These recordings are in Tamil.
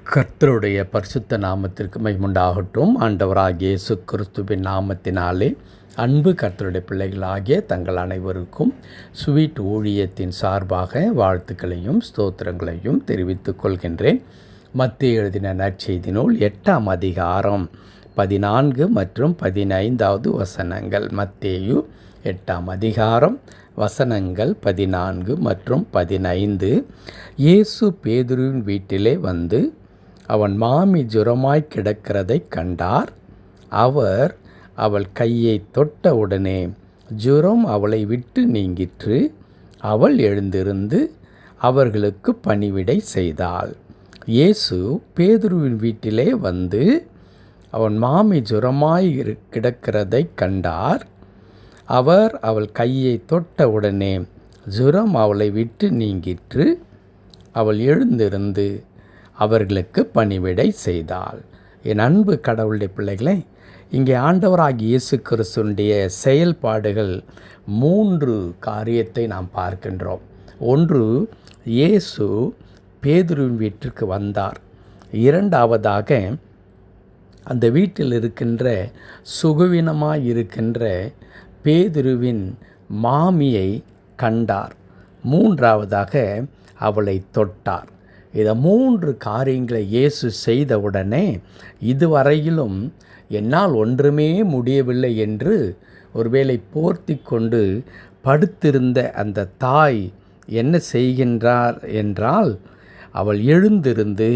கர்த்தருடைய பரிசுத்த நாமத்திற்கு மகிமுண்டாகட்டும். ஆண்டவராகிய இயேசு கிறிஸ்துவின் நாமத்தினாலே அன்பு கர்த்தருடைய பிள்ளைகளாகிய தங்கள் அனைவருக்கும் ஸ்வீட் ஊழியத்தின் சார்பாக வாழ்த்துக்களையும் ஸ்தோத்திரங்களையும் தெரிவித்துக் கொள்கின்றேன். மத்தேயு எழுதின நற்செய்தி நூல் 8ஆம் அதிகாரம் 14 மற்றும் 15வது வசனங்கள். மத்தேயு 8ஆம் அதிகாரம் வசனங்கள் 14 மற்றும் 15. இயேசு பேதுருவின் வீட்டிலே வந்து அவன் மாமி ஜுரமாய் கிடக்கிறதைக் கண்டார். அவர் அவள் கையை தொட்டவுடனே ஜுரம் அவளை விட்டு நீங்கிற்று. அவள் எழுந்திருந்து அவர்களுக்கு பணிவிடை செய்தாள். இயேசு பேதுருவின் வீட்டிலே வந்து அவன் மாமி ஜுரமாய் கிடக்கிறதைக் கண்டார். அவர் அவள் கையை தொட்டவுடனே ஜுரம் அவளை விட்டு நீங்கிற்று. அவள் எழுந்திருந்து அவர்களுக்கு பணிவிடை செய்தாள். என் அன்பு கடவுளுடைய பிள்ளைகளை, இங்கே ஆண்டவராகிய இயேசு கிறிஸ்துவினுடைய செயல்பாடுகள் 3 காரியத்தை நாம் பார்க்கின்றோம். ஒன்று, இயேசு பேதுருவின் வீட்டிற்கு வந்தார். இரண்டாவதாக, அந்த வீட்டில் இருக்கின்ற சுகவீனமாய் இருக்கின்ற பேதுருவின் மாமியை கண்டார். மூன்றாவதாக, அவளை தொட்டார். இதை 3 காரியங்களை இயேசு செய்தவுடனே, இதுவரையிலும் என்னால் ஒன்றுமே முடியவில்லை என்று ஒருவேளை போர்த்தி கொண்டு படுத்திருந்த அந்த தாய் என்ன செய்கின்றார் என்றால், அவள் எழுந்திருந்து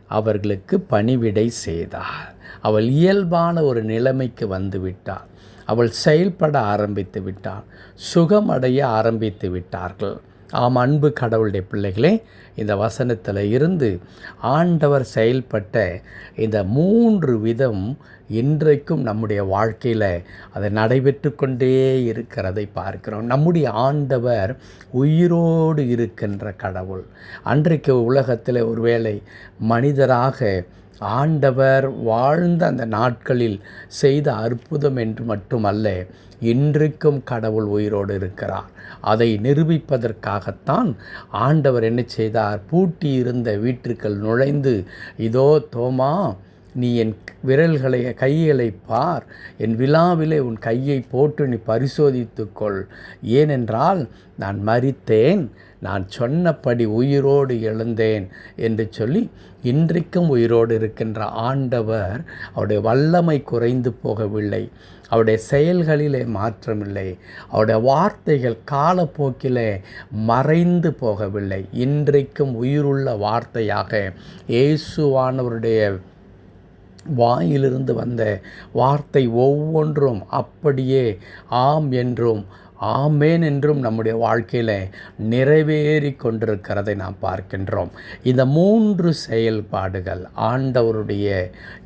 அவர்களுக்கு பணிவிடை செய்தாள். அவள் இயல்பான ஒரு நிலைமைக்கு வந்து விட்டாள். அவள் செயல்பட ஆரம்பித்து விட்டாள். சுகமடைய ஆரம்பித்து விட்டார்கள். ஆம், அன்பு கடவுளுடைய பிள்ளைகளே, இந்த வசனத்தில் இருந்து ஆண்டவர் செயல்பட்ட இந்த 3 விதம் இன்றைக்கும் நம்முடைய வாழ்க்கையில் அதை நடைபெற்று கொண்டே இருக்கிறதை பார்க்கிறோம். நம்முடைய ஆண்டவர் உயிரோடு இருக்கின்ற கடவுள். அன்றைக்கு உலகத்தில் ஒருவேளை மனிதராக ஆண்டவர் வாழ்ந்த அந்த நாட்களில் செய்த அற்புதம் என்று மட்டுமல்ல, இன்றைக்கும் கடவுள் உயிரோடு இருக்கிறார். அதை நிரூபிப்பதற்காகத்தான் ஆண்டவர் என்ன செய்தார்? பூட்டியிருந்த வீட்டிற்குள் நுழைந்து, இதோ தோமா, நீ என் கைகளை பார், என் விழாவிலே உன் கையை போட்டு நீ பரிசோதித்துக்கொள். ஏனென்றால் நான் மரித்தேன், நான் சொன்னபடி உயிரோடு எழுந்தேன் என்று சொல்லி இன்றைக்கும் உயிரோடு இருக்கின்ற ஆண்டவர், அவருடைய வல்லமை குறைந்து போகவில்லை. அவருடைய செயல்களிலே மாற்றமில்லை. அவருடைய வார்த்தைகள் காலப்போக்கிலே மறைந்து போகவில்லை. இன்றைக்கும் உயிருள்ள வார்த்தையாக இயேசுவானவருடைய வாயிலிருந்து வந்த வார்த்தை ஒவ்வொன்றும் அப்படியே ஆம் என்றும் ஆமேன் என்றும் நம்முடைய வாழ்க்கையில் நிறைவேறி கொண்டிருக்கிறதை நாம் பார்க்கின்றோம். இந்த 3 செயல்பாடுகள், ஆண்டவருடைய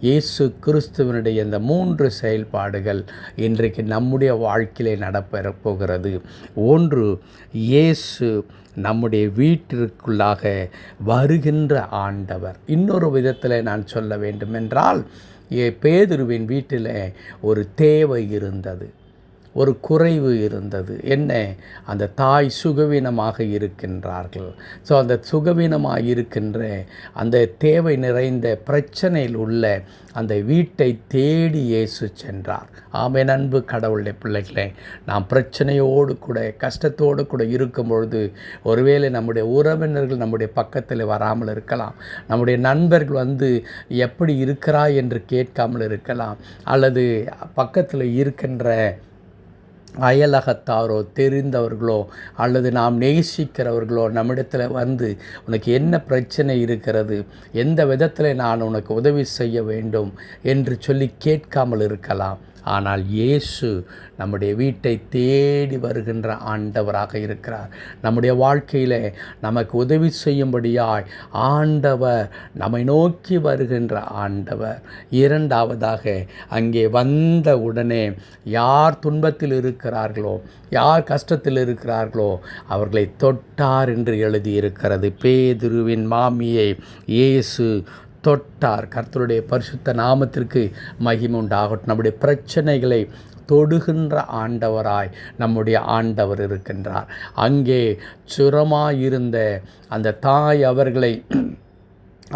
இயேசு கிறிஸ்துவனுடைய இந்த 3 செயல்பாடுகள் இன்றைக்கு நம்முடைய வாழ்க்கையிலே நடைபெறப் போகிறது. ஒன்று, இயேசு நம்முடைய வீட்டிற்குள்ளாக வருகின்ற ஆண்டவர். இன்னொரு விதத்தில் நான் சொல்ல வேண்டுமென்றால், பேதுருவின் வீட்டில் ஒரு தேவை இருந்தது, ஒரு குறைவு இருந்தது. என்ன? அந்த தாய் சுகவீனமாக இருக்கின்றார்கள். ஸோ அந்த சுகவீனமாக இருக்கின்ற அந்த தேவை நிறைந்த பிரச்சனையில் உள்ள அந்த வீட்டை தேடி இயேசு சென்றார். ஆமென். அன்பு கடவுளுடைய பிள்ளைகளே, நாம் பிரச்சனையோடு கூட கஷ்டத்தோடு கூட இருக்கும் பொழுது, ஒருவேளை நம்முடைய உறவினர்கள் நம்முடைய பக்கத்தில் வராமல் இருக்கலாம். நம்முடைய நண்பர்கள் வந்து எப்படி இருக்கிறாய் என்று கேட்காமல் இருக்கலாம். அல்லது பக்கத்தில் இருக்கின்ற அயலகத்தாரோ, தெரிந்தவர்களோ, அல்லது நாம் நேசிக்கிறவர்களோ நம்மிடத்தில் வந்து, உனக்கு என்ன பிரச்சனை இருக்கிறது, எந்த விதத்தில் நான் உனக்கு உதவி செய்ய வேண்டும் என்று சொல்லி கேட்காமல் இருக்கலாம். ஆனால் இயேசு நம்முடைய வீட்டை தேடி வருகின்ற ஆண்டவராக இருக்கிறார். நம்முடைய வாழ்க்கையில் நமக்கு உதவி செய்யும்படியாய் ஆண்டவர் நம்மை நோக்கி வருகின்ற ஆண்டவர். இரண்டாவதாக, அங்கே வந்த உடனே யார் துன்பத்தில் இருக்கிறார்களோ, யார் கஷ்டத்தில் இருக்கிறார்களோ அவர்களை தொட்டார் என்று எழுதியிருக்கிறது. பேதுருவின் மாமியை இயேசு தொட்டார். கர்த்தருடைய பரிசுத்த நாமத்திற்கு மகிமை உண்டாகட்டும். நம்முடைய பிரச்சனைகளை தொடுகின்ற ஆண்டவராய் நம்முடைய ஆண்டவர் இருக்கின்றார். அங்கே சுரமாயிருந்த அந்த தாய் அவர்களை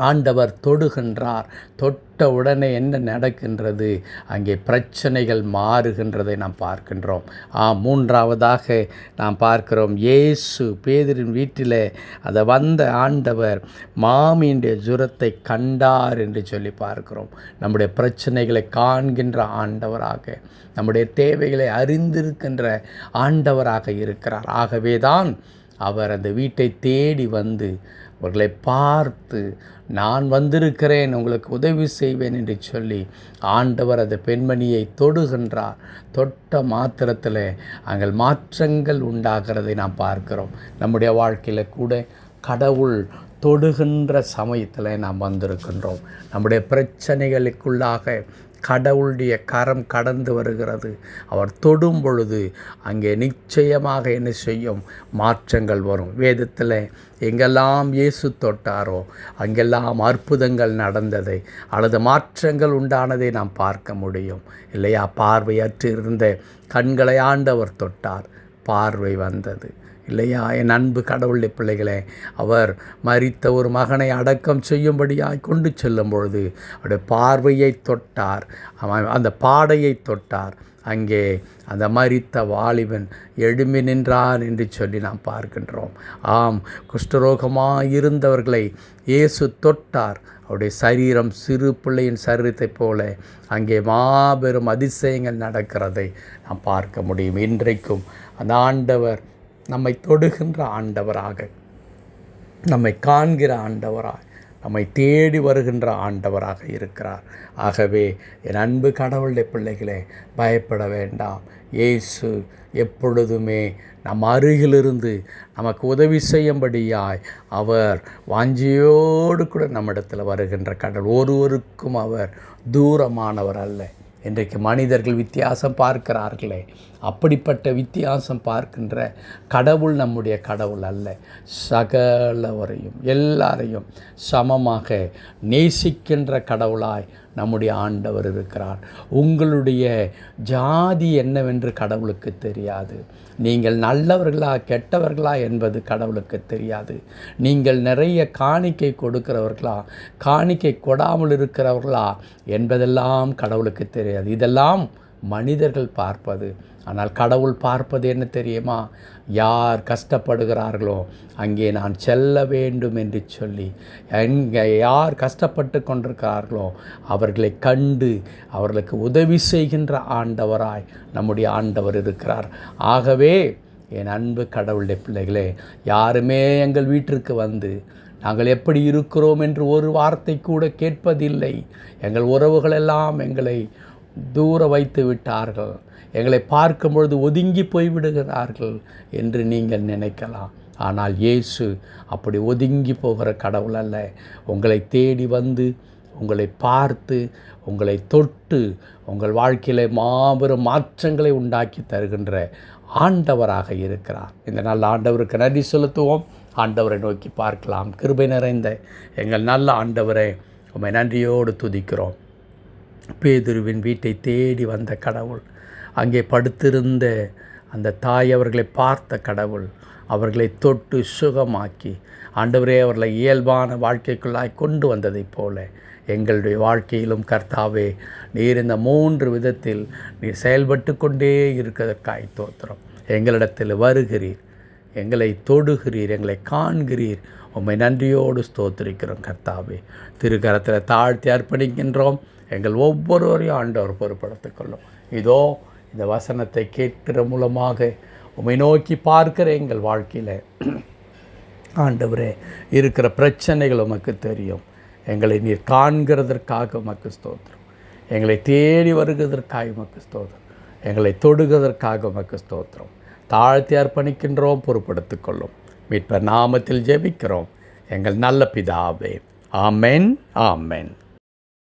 ஆண்டவர் தொடுகின்றார். தொட்ட உடனே என்ன நடக்கின்றது? அங்கே பிரச்சனைகள் மாறுகின்றதை நாம் பார்க்கின்றோம். மூன்றாவதாக நாம் பார்க்கிறோம், இயேசு பேதுருவின் வீட்டில் அதை வந்த ஆண்டவர் மாமியினுடைய ஜுரத்தை கண்டார் என்று சொல்லி பார்க்கிறோம். நம்முடைய பிரச்சனைகளை காண்கின்ற ஆண்டவராக, நம்முடைய தேவைகளை அறிந்திருக்கின்ற ஆண்டவராக இருக்கிறார். ஆகவே தான் அவர் அந்த வீட்டை தேடி வந்து அவர்களை பார்த்து, நான் வந்திருக்கிறேன், உங்களுக்கு உதவி செய்வேன் என்று சொல்லி ஆண்டவர் அந்த பெண்மணியை தொடுகின்றார். தொட்ட மாத்திரத்தில் அங்கே மாற்றங்கள் உண்டாகிறதை நாம் பார்க்கிறோம். நம்முடைய வாழ்க்கையில் கூட கடவுள் தொடுகின்ற சமயத்தில் நாம் வந்திருக்கின்றோம். நம்முடைய பிரச்சனைகளுக்குள்ளாக கடவுளுடைய கரம் கடந்து வருகிறது. அவர் தொடும் பொழுது அங்கே நிச்சயமாக என்ன செய்யும்? மாற்றங்கள் வரும். வேதத்தில் எங்கெல்லாம் இயேசு தொட்டாரோ அங்கெல்லாம் அற்புதங்கள் நடந்ததை அல்லது மாற்றங்கள் உண்டானதை நாம் பார்க்க முடியும் இல்லையா? பார்வையற்று இருந்த கண்களை ஆண்டவர் தொட்டார், பார்வை வந்தது இல்லையா? என் அன்பு கடவுளுடைய பிள்ளைகளே, அவர் மரித்த ஒரு மகனை அடக்கம் செய்யும்படியாய் கொண்டு செல்லும் பொழுது அவருடைய பார்வையை தொட்டார், அந்த பாடையை தொட்டார். அங்கே அந்த மரித்த வாலிபன் எழும்பி நின்றான் என்று சொல்லி நாம் பார்க்கின்றோம். குஷ்டரோகமாக இருந்தவர்களை இயேசு தொட்டார். அவருடைய சரீரம் சிறு பிள்ளையின் சரீரத்தைப் போல அங்கே மாபெரும் அதிசயங்கள் நடக்கிறதை நாம் பார்க்க முடியும். இன்றைக்கும் அந்த ஆண்டவர் நம்மை தொடுகின்ற ஆண்டவராக, நம்மை காண்கிற ஆண்டவராக, நம்மை தேடி வருகின்ற ஆண்டவராக இருக்கிறார். ஆகவே என் அன்பு கடவுளுடைய பிள்ளைகளே, பயப்பட வேண்டாம். இயேசு எப்பொழுதுமே நம் அருகிலிருந்து நமக்கு உதவி செய்யும்படியாய் அவர் வாஞ்சியோடு கூட நம்மிடத்தில் வருகின்ற கடவுள். ஒருவருக்கும் அவர் தூரமானவர் அல்ல. இன்றைக்கு மனிதர்கள் வித்தியாசம் பார்க்கிறார்களே, அப்படிப்பட்ட வித்தியாசம் பார்க்கின்ற கடவுள் நம்முடைய கடவுள் அல்ல. சகலவரையும் எல்லாரையும் சமமாக நேசிக்கின்ற கடவுளாய் நம்முடைய ஆண்டவர் இருக்கிறார். உங்களுடைய ஜாதி என்னவென்று கடவுளுக்கு தெரியாது. நீங்கள் நல்லவர்களா கெட்டவர்களா என்பது கடவுளுக்கு தெரியாது. நீங்கள் நிறைய காணிக்கை கொடுக்கிறவர்களா காணிக்கை கொடாமல் இருக்கிறவர்களா என்பதெல்லாம் கடவுளுக்கு தெரியாது. இதெல்லாம் மனிதர்கள் பார்ப்பது. ஆனால் கடவுள் பார்ப்பது என்ன தெரியுமா? யார் கஷ்டப்படுகிறார்களோ அங்கே நான் செல்ல வேண்டும் என்று சொல்லி, அங்கே யார் கஷ்டப்பட்டு கொண்டிருக்கிறார்களோ அவர்களை கண்டு அவர்களுக்கு உதவி செய்கின்ற ஆண்டவராய் நம்முடைய ஆண்டவர் இருக்கிறார். ஆகவே என் அன்பு கடவுளுடைய பிள்ளைகளே, யாருமே எங்கள் வீட்டிற்கு வந்து நாங்கள் எப்படி இருக்கிறோம் என்று ஒரு வார்த்தை கூட கேட்பதில்லை. எங்கள் உறவுகளெல்லாம் எங்களை தூர வைத்து விட்டார்கள், எங்களை பார்க்கும் பொழுது ஒதுங்கி போய்விடுகிறார்கள் என்று நீங்கள் நினைக்கலாம். ஆனால் இயேசு அப்படி ஒதுங்கி போகிற கடவுள் அல்ல. உங்களை தேடி வந்து உங்களை பார்த்து உங்களை தொட்டு உங்கள் வாழ்க்கையில மாபெரும் மாற்றங்களை உண்டாக்கி தருகின்ற ஆண்டவராக இருக்கிறார். இந்த நல்ல ஆண்டவருக்கு நன்றி செலுத்துவோம். ஆண்டவரை நோக்கி பார்க்கலாம். கிருபை நிறைந்த எங்கள் நல்ல ஆண்டவரை உம்மை நன்றியோடு துதிக்கிறோம். பேதுருவின் வீட்டை தேடி வந்த கடவுள், அங்கே படுத்திருந்த அந்த தாய் அவர்களை பார்த்த கடவுள், அவர்களை தொட்டு சுகமாக்கி ஆண்டவரே அவர்களை இயல்பான வாழ்க்கைக்குள்ளாய் கொண்டு வந்ததைப் போல எங்களுடைய வாழ்க்கையிலும் கர்த்தாவே நீர் இந்த 3 விதத்தில் நீர் செயல்பட்டு கொண்டே இருக்கிறதற்காய் தோத்திரம். எங்களிடத்தில் வருகிறீர், எங்களை தொடுகிறீர், எங்களை காண்கிறீர். உம்மை நன்றியோடு ஸ்தோத்திரிக்கிறோம் கர்த்தாவே. திருக்கரத்தில் தாழ்த்தி அர்ப்பணிக்கின்றோம். எங்கள் ஒவ்வொருவரையும் ஆண்டவர் பொறுப்படுத்திக் கொள்ளும். இதோ இந்த வசனத்தை கேட்கிற மூலமாக உம்மை நோக்கி பார்க்கிற எங்கள் வாழ்க்கையில் ஆண்டவரே இருக்கிற பிரச்சனைகள் உமக்கு தெரியும். எங்களை நீர் காண்கிறதற்காக உமக்கு ஸ்தோத்திரம். எங்களை தேடி வருகிறதற்காக உமக்கு ஸ்தோத்திரம். எங்களை தொடுகிறதற்காக உமக்கு ஸ்தோத்திரம். தாழ்த்தி அர்ப்பணிக்கின்றோம், பொறுப்படுத்திக் கொள்ளும். மீட்பர் நாமத்தில் ஜெபிக்கிறோம் எங்கள் நல்ல பிதாவே. ஆமென், ஆமென்.